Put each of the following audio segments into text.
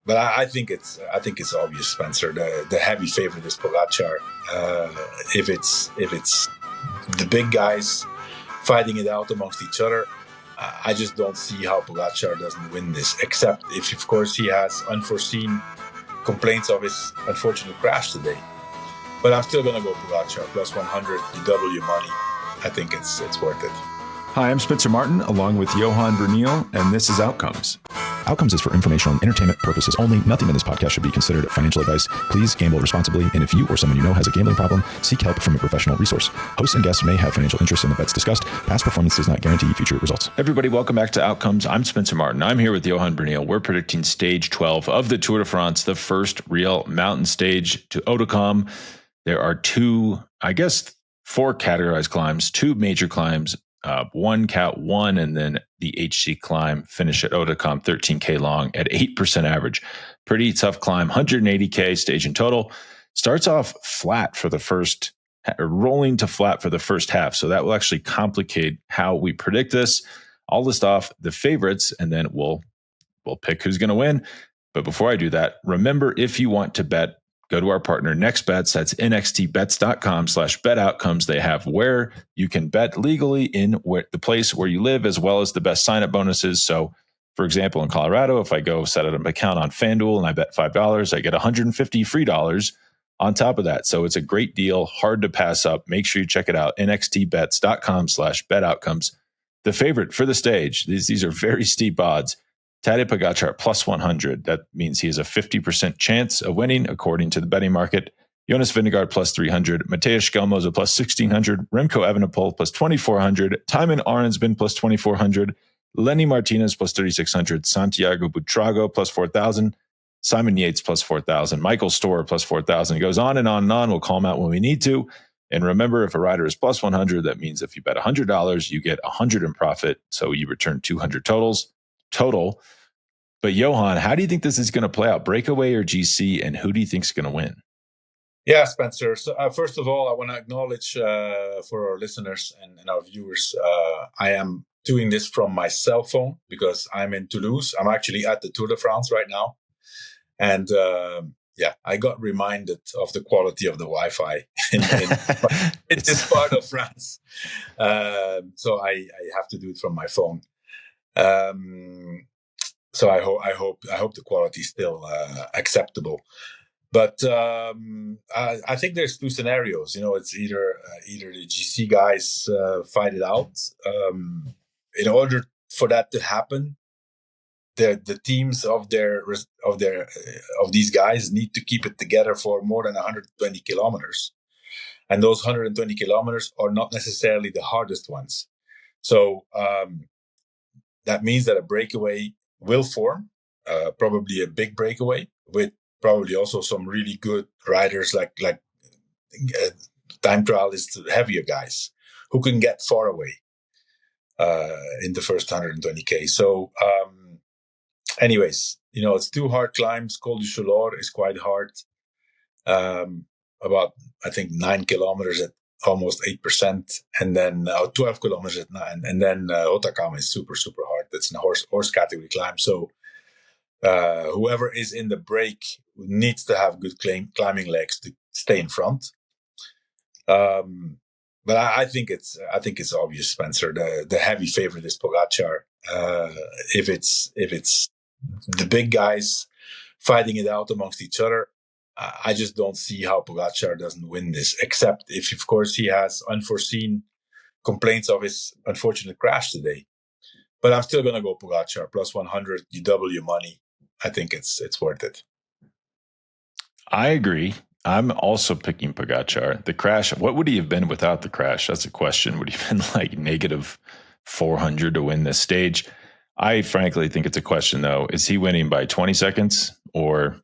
But I think it's obvious, Spencer. The heavy favorite is Pogacar. If it's the big guys fighting it out amongst each other, I just don't see how Pogacar doesn't win this. Except if, of course, he has unforeseen complaints of his unfortunate crash today. But I'm still gonna go Pogacar plus 100. You double your money. I think it's worth it. Hi, I'm Spencer Martin, along with Johan Bruyneel, and this is Outcomes. Outcomes is for informational and entertainment purposes only. Nothing in this podcast should be considered financial advice. Please gamble responsibly, and if you or someone you know has a gambling problem, seek help from a professional resource. Hosts and guests may have financial interest in the bets discussed. Past performance does not guarantee future results. Everybody, welcome back to Outcomes. I'm Spencer Martin. I'm here with Johan Bruyneel. We're predicting stage 12 of the Tour de France, the first real mountain stage to OÖTCOMES. There are four categorized climbs, two major climbs, one Cat 1, and then the HC climb, finish at OÖTCOMES, 13K long at 8% average. Pretty tough climb, 180K stage in total. Starts off flat for the first, rolling to flat for the first half. So that will actually complicate how we predict this. I'll list off the favorites, and then we'll pick who's going to win. But before I do that, remember, if you want to bet, go to our partner, NextBets. That's nxtbets.com/betoutcomes. They have where you can bet legally in the place where you live, as well as the best sign-up bonuses. So, for example, in Colorado, if I go set up an account on FanDuel and I bet $5, I get $150 free dollars on top of that. So it's a great deal, hard to pass up. Make sure you check it out, nxtbets.com/betoutcomes. The favorite for the stage, these are very steep odds. Tadej Pogacar plus 100. That means he has a 50% chance of winning, according to the betting market. Jonas Vingegaard plus 300. Mateusz Skelmoza plus 1,600. Remco Evenepoel plus 2,400. Tymon Arensbin plus 2,400. Lenny Martinez plus 3,600. Santiago Buitrago plus 4,000. Simon Yates plus 4,000. Michael Storer plus 4,000. It goes on and on and on. We'll call him out when we need to. And remember, if a rider is plus 100, that means if you bet $100, you get 100 in profit. So you return 200 total. But Johan, how do you think this is going to play out? Breakaway or GC, and who do you think is going to win? Yeah, Spencer. So first of all, I want to acknowledge for our listeners and our viewers, I am doing this from my cell phone because I'm in Toulouse. I'm actually at the Tour de France right now. And I got reminded of the quality of the Wi-Fi in this part of France. So I have to do it from my phone. So I hope the quality is still acceptable. But I think there's two scenarios. It's either the GC guys fight it out. In order for that to happen, the teams of these guys need to keep it together for more than 120 kilometers, and those 120 kilometers are not necessarily the hardest ones. So that means that a breakaway will form, probably a big breakaway with probably also some really good riders like time trialists, heavier guys who can get far away in the first 120K. So anyways, it's two hard climbs. Col du Cholor is quite hard. About, I think, 9 kilometers at almost 8%, and then 12 kilometers at 9, and then OÖTCOMES is super, super hard. That's in a horse category climb. So whoever is in the break needs to have good climbing legs to stay in front. But I think it's obvious, Spencer. The heavy favorite is Pogacar. If it's the big guys fighting it out amongst each other, I just don't see how Pogacar doesn't win this, except if, of course, he has unforeseen complaints of his unfortunate crash today. But I'm still going to go Pogacar plus 100. You double your money. I think it's worth it. I agree. I'm also picking Pogacar. The crash, what would he have been without the crash? That's a question. Would he have been like negative 400 to win this stage? I frankly think it's a question, though. Is he winning by 20 seconds or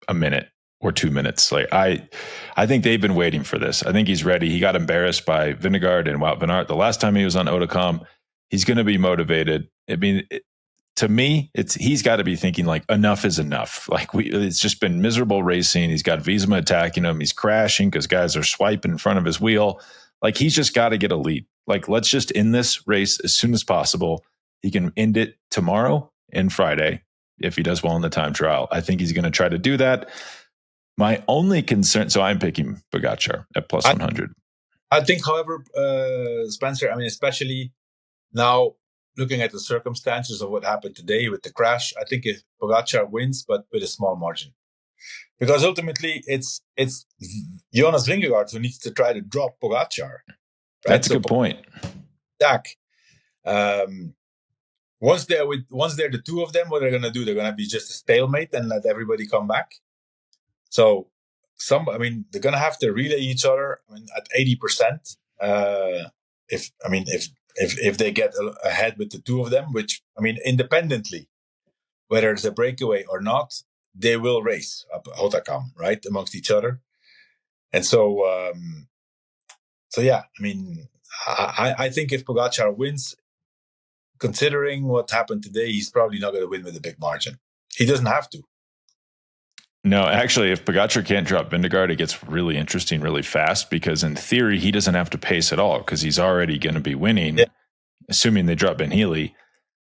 a minute or 2 minutes? Like I think they've been waiting for this. I think he's ready. He got embarrassed by Vingegaard and Wout van Aert the last time he was on OÖTCOMES. He's going to be motivated. I mean, to me, he's got to be thinking like enough is enough. Like it's just been miserable racing. He's got Visma attacking him. He's crashing because guys are swiping in front of his wheel. Like he's just got to get a lead. Like let's just end this race as soon as possible. He can end it tomorrow and Friday, if he does well in the time trial. I think he's going to try to do that. My only concern, so I'm picking Pogačar at plus 100. I think, however, Spencer, I mean, especially now looking at the circumstances of what happened today with the crash, I think if Pogačar wins, but with a small margin. Because ultimately, it's Jonas Vingegaard who needs to try to drop Pogačar. Right? That's a good point. Dak. Once they're the two of them, what they're going to do? They're going to be just a stalemate and let everybody come back. So they're going to have to relay each other. I mean, at 80%. If they get ahead with the two of them, which independently, whether it's a breakaway or not, they will race up OÜTCOMES, right, amongst each other. And so yeah, I think if Pogačar wins, considering what happened today, he's probably not going to win with a big margin. He doesn't have to. No, actually, if Pogačar can't drop Vingegaard, it gets really interesting really fast because in theory, he doesn't have to pace at all because he's already going to be winning, assuming they drop Bruyneel.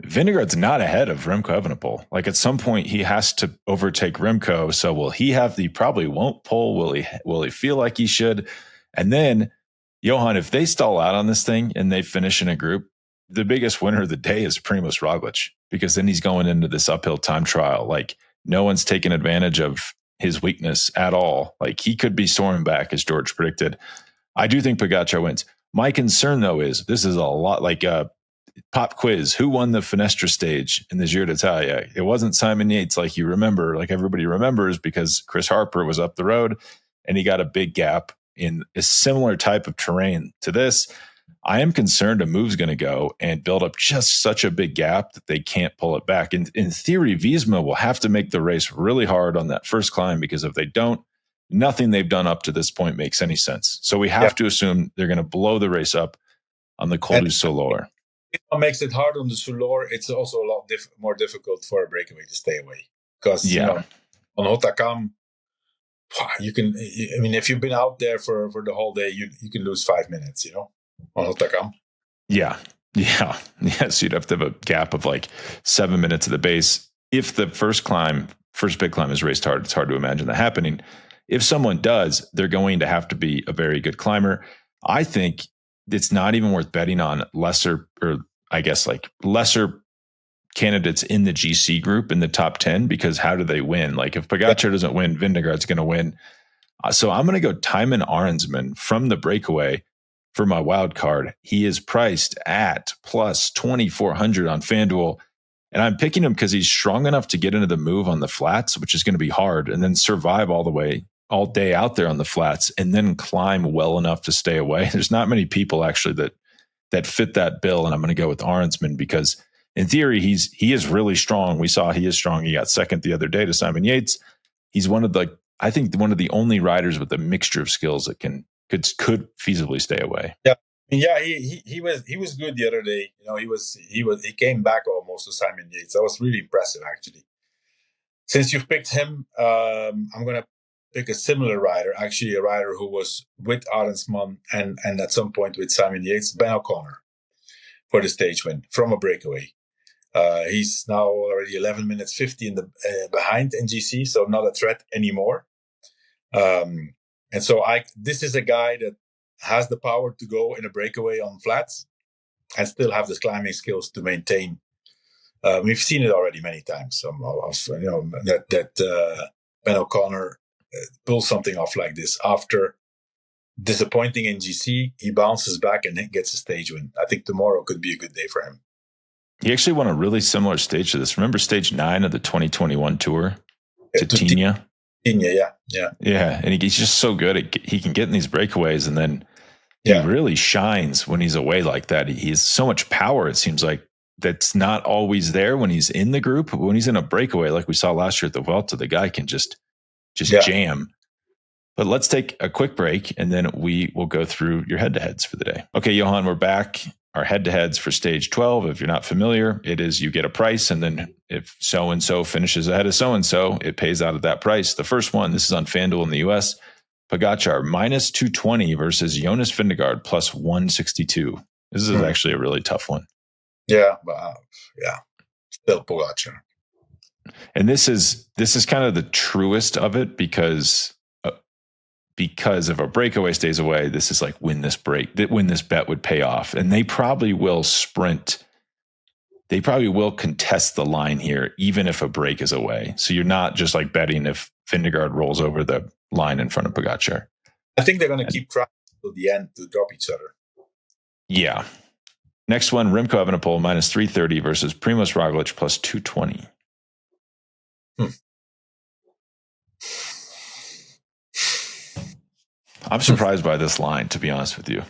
Vingegaard's not ahead of Remco Evenepoel. Like at some point, he has to overtake Remco. So will he have the probably won't pull? Will he feel like he should? And then, Johan, if they stall out on this thing and they finish in a group, the biggest winner of the day is Primož Roglič because then he's going into this uphill time trial. Like no one's taken advantage of his weakness at all. Like he could be soaring back as George predicted. I do think Pogačar wins. My concern though is this is a lot like a pop quiz. Who won the Finestra stage in the Giro d'Italia? It wasn't Simon Yates like you remember, like everybody remembers because Chris Harper was up the road and he got a big gap in a similar type of terrain to this. I am concerned a move's going to go and build up just such a big gap that they can't pull it back. In theory, Wiesma will have to make the race really hard on that first climb because if they don't, nothing they've done up to this point makes any sense. So we have to assume they're going to blow the race up on the Col du Solor. What makes it hard on the Solor, it's also a lot more difficult for a breakaway to stay away. Because on OÜTCOMES, you can, if you've been out there for the whole day, you can lose 5 minutes, on OÜTCOMES. Yeah. So you'd have to have a gap of like 7 minutes at the base. If the first big climb is raced hard, it's hard to imagine that happening. If someone does, they're going to have to be a very good climber. I think it's not even worth betting on lesser candidates in the GC group in the top 10 because how do they win? Like if Pogačar doesn't win, Vingegaard's going to win. So I'm going to go Thymen Arensman from the breakaway for my wild card. He is priced at plus 2,400 on FanDuel. And I'm picking him because he's strong enough to get into the move on the flats, which is going to be hard, and then survive all day out there on the flats and then climb well enough to stay away. There's not many people actually that fit that bill. And I'm going to go with Arensman because in theory, he is really strong. We saw he is strong. He got second the other day to Simon Yates. He's one of the only riders with a mixture of skills that could feasibly stay away. Yeah, he was good the other day. He came back almost to Simon Yates. That was really impressive, actually. Since you've picked him, I'm going to pick a similar rider, actually a rider who was with Arensman and at some point with Simon Yates, Ben O'Connor, for the stage win from a breakaway. He's now already 11 minutes 50 in the behind NGC, so not a threat anymore. And so this is a guy that has the power to go in a breakaway on flats and still have the climbing skills to maintain. We've seen it already many times. That Ben O'Connor pulls something off like this after disappointing in GC. He bounces back and then gets a stage win. I think tomorrow could be a good day for him. He actually won a really similar stage to this. Remember stage 9 of the 2021 Tour to Tignes? Yeah. And he's just so good. He can get in these breakaways and then he really shines when he's away like that. He has so much power, it seems like, that's not always there when he's in the group. But when he's in a breakaway, like we saw last year at the Vuelta, the guy can just jam. But let's take a quick break and then we will go through your head-to-heads for the day. Okay, Johan, we're back. Our head-to-heads for stage 12. If you're not familiar, it is you get a price, and then if so-and-so finishes ahead of so-and-so, it pays out at that price. The first one, this is on FanDuel in the US, Pogačar minus 220 versus Jonas Vingegaard plus 162. This is actually a really tough one. Yeah, still Pogačar. And this is kind of the truest of it because if a breakaway stays away, this is like when this bet would pay off. And they probably will sprint. They probably will contest the line here, even if a break is away. So you're not just like betting if Vingegaard rolls over the line in front of Pogačar. I think they're going to keep trying till the end to drop each other. Yeah. Next one, Remco Evenepoel minus 330 versus Primož Roglič plus 220. I'm surprised by this line, to be honest with you.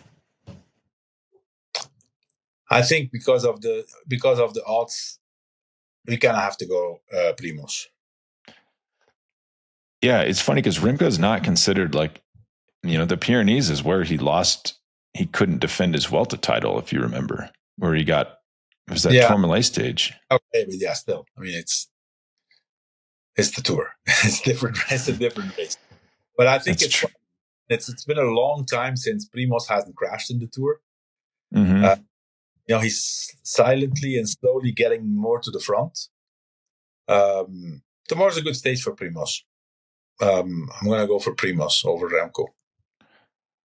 I think because of the odds, we kind of have to go Primož. Yeah, it's funny because Remco is not considered like, the Pyrenees is where he lost. He couldn't defend his Vuelta title, if you remember, where it was that Tourmalet stage. Okay, but yeah, still, I mean, it's the Tour. It's different. It's a different race. But I think it's been a long time since Primož hasn't crashed in the Tour. Mm-hmm. He's silently and slowly getting more to the front. Tomorrow's a good stage for Primož. I'm going to go for Primož over Remco.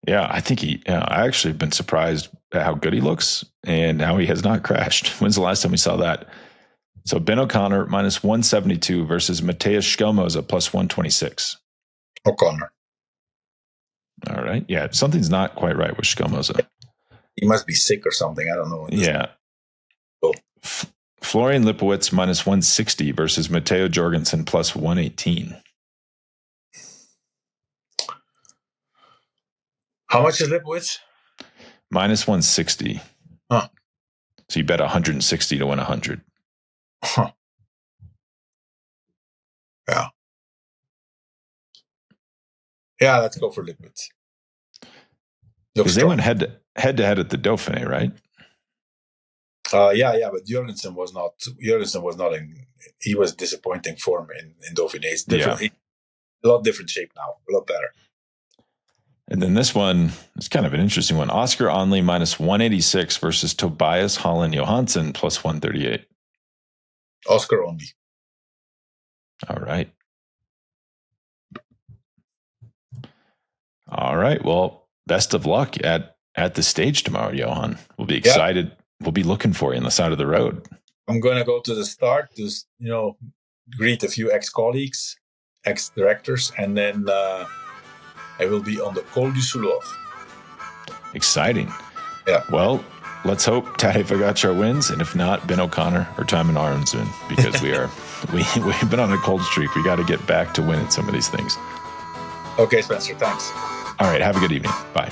Yeah, I think I actually have been surprised at how good he looks and how he has not crashed. When's the last time we saw that? So Ben O'Connor minus 172 versus Mateusz Skelmoza plus 126. O'Connor. All right. Yeah, something's not quite right with Skelmoza. He must be sick or something. I don't know. Yeah. Oh. Florian Lipowitz minus 160 versus Matteo Jorgensen plus 118. How much is Lipowitz? Minus 160. Huh. So you bet 160 to win 100. Huh. Yeah. Yeah, let's go for Lipowitz. Because they went head to head at the Dauphiné, right? Yeah, but Jorgensen was not he was disappointing form in Dauphiné. It's different. Yeah. A lot different shape now, a lot better. And then this one is kind of an interesting one. Oscar Onley minus 186 versus Tobias Holland Johansson plus 138. Oscar Onley. All right. All right. Well, best of luck at the stage tomorrow, Johan. We'll be excited. Yeah. We'll be looking for you on the side of the road. I'm going to go to the start to, greet a few ex-colleagues, ex-directors, and then I will be on the Col du Soulov. Exciting. Yeah. Well, let's hope Tadej Pogačar wins, and if not, Ben O'Connor or Thymen Aronsson, because we've been on a cold streak. We got to get back to winning some of these things. Okay, Spencer. Thanks. All right. Have a good evening. Bye.